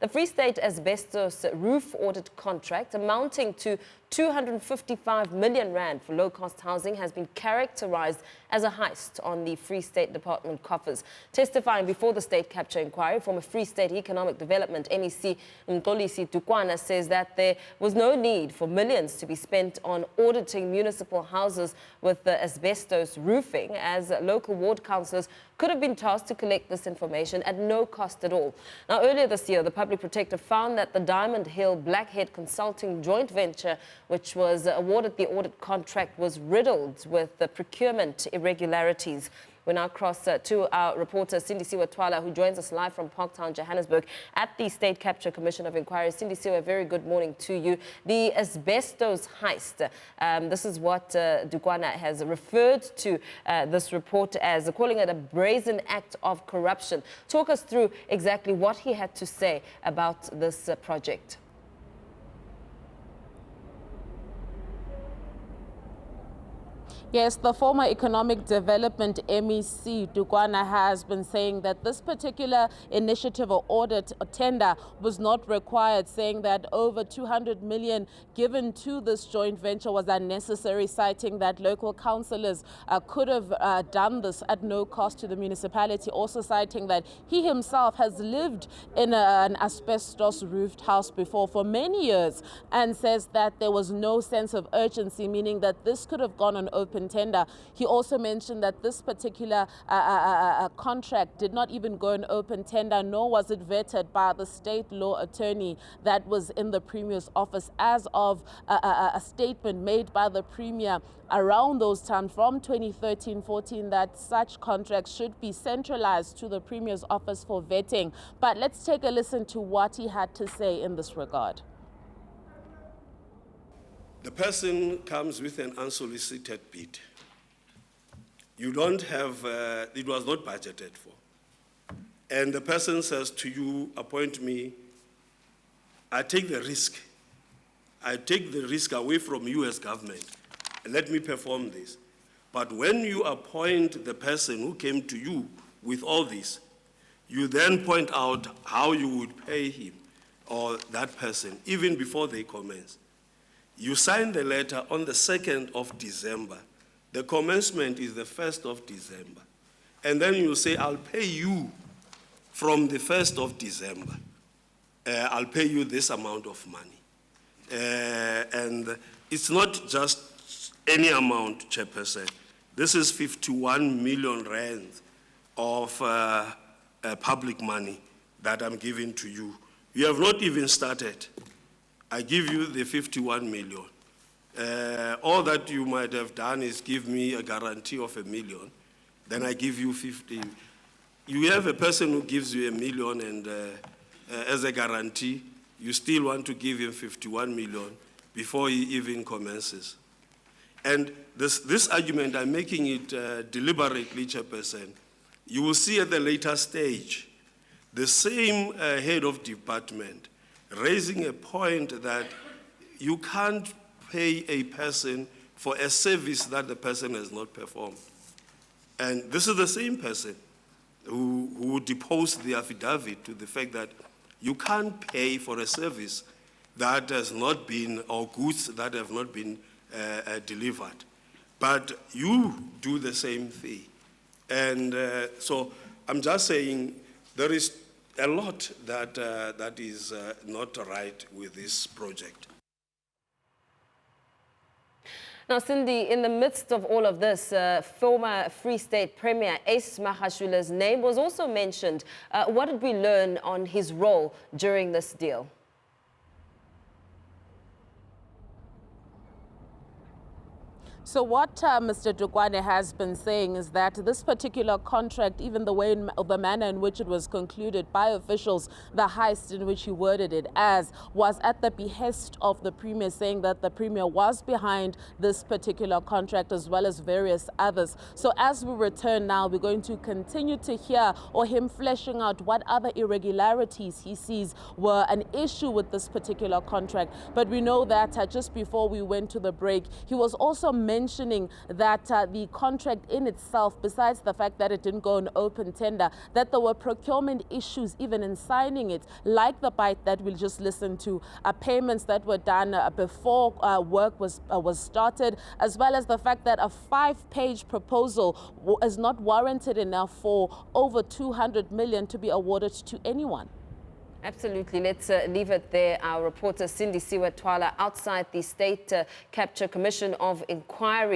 The Free State Asbestos roof audit contract amounting to 255 million rand for low-cost housing has been characterized as a heist on the Free State Department coffers. Testifying before the state capture inquiry, former Free State Economic Development MEC Mxolisi Dukwana says that there was no need for millions to be spent on auditing municipal houses with the asbestos roofing, as local ward councillors could have been tasked to collect this information at no cost at all. Now, earlier this year, the public protector found that the Diamond Hill Blackhead consulting joint venture, which was awarded the audit contract, was riddled with the procurement irregularities. We now cross to our reporter, Cindy Siwa, who joins us live from Parktown, Johannesburg, at the State Capture Commission of Inquiry. Cindy Siwa, a very good morning to you. The asbestos heist, this is what Dukwana has referred to this report as, calling it a brazen act of corruption. Talk us through exactly what he had to say about this project. Yes, the former Economic Development MEC Dukwana has been saying that this particular initiative or audit or tender was not required, saying that over 200 million given to this joint venture was unnecessary, citing that local councillors could have done this at no cost to the municipality, also citing that he himself has lived in an asbestos-roofed house before for many years, and says that there was no sense of urgency, meaning that this could have gone on open tender. He also mentioned that this particular contract did not even go on open tender, nor was it vetted by the state law attorney that was in the Premier's office, as of a statement made by the Premier around those times from 2013-14 that such contracts should be centralized to the Premier's office for vetting. But let's take a listen to what he had to say in this regard. The person comes with an unsolicited bid. You don't have, it was not budgeted for. And the person says to you, appoint me, I take the risk. I take the risk away from you as government. And let me perform this. But when you appoint the person who came to you with all this, you then point out how you would pay him or that person, even before they commence. You sign the letter on the 2nd of December. The commencement is the 1st of December. And then you say, I'll pay you from the 1st of December. I'll pay you this amount of money. And it's not just any amount, Chairperson. This is 51 million rand of public money that I'm giving to you. You have not even started. I give you the 51 million. All that you might have done is give me a guarantee of 1 million. Then I give you 50. You have a person who gives you 1 million and as a guarantee, you still want to give him 51 million before he even commences. And this argument, I'm making it deliberately, Chairperson. You will see at the later stage, the same head of department raising a point that you can't pay a person for a service that the person has not performed. And this is the same person who deposed the affidavit to the fact that you can't pay for a service that has not been, or goods that have not been delivered. But you do the same thing. And so I'm just saying there is a lot that is not right with this project. Now, Cindy, in the midst of all of this, former Free State Premier Ace Magashula's name was also mentioned. What did we learn on his role during this deal? So what Mr. Dukwana has been saying is that this particular contract, even the way, the manner in which it was concluded by officials, the heist in which he worded it as, was at the behest of the Premier, saying that the Premier was behind this particular contract as well as various others. So as we return now, we're going to continue to hear or him fleshing out what other irregularities he sees were an issue with this particular contract. But we know that just before we went to the break, he was also mentioning mentioning that the contract in itself, besides the fact that it didn't go on open tender, that there were procurement issues even in signing it, like the bite that we'll just listen to, payments that were done before work was started, as well as the fact that a 5-page proposal is not warranted enough for over 200 million to be awarded to anyone. Absolutely. Let's leave it there. Our reporter Cindy Siwa Twala outside the State Capture Commission of Inquiry.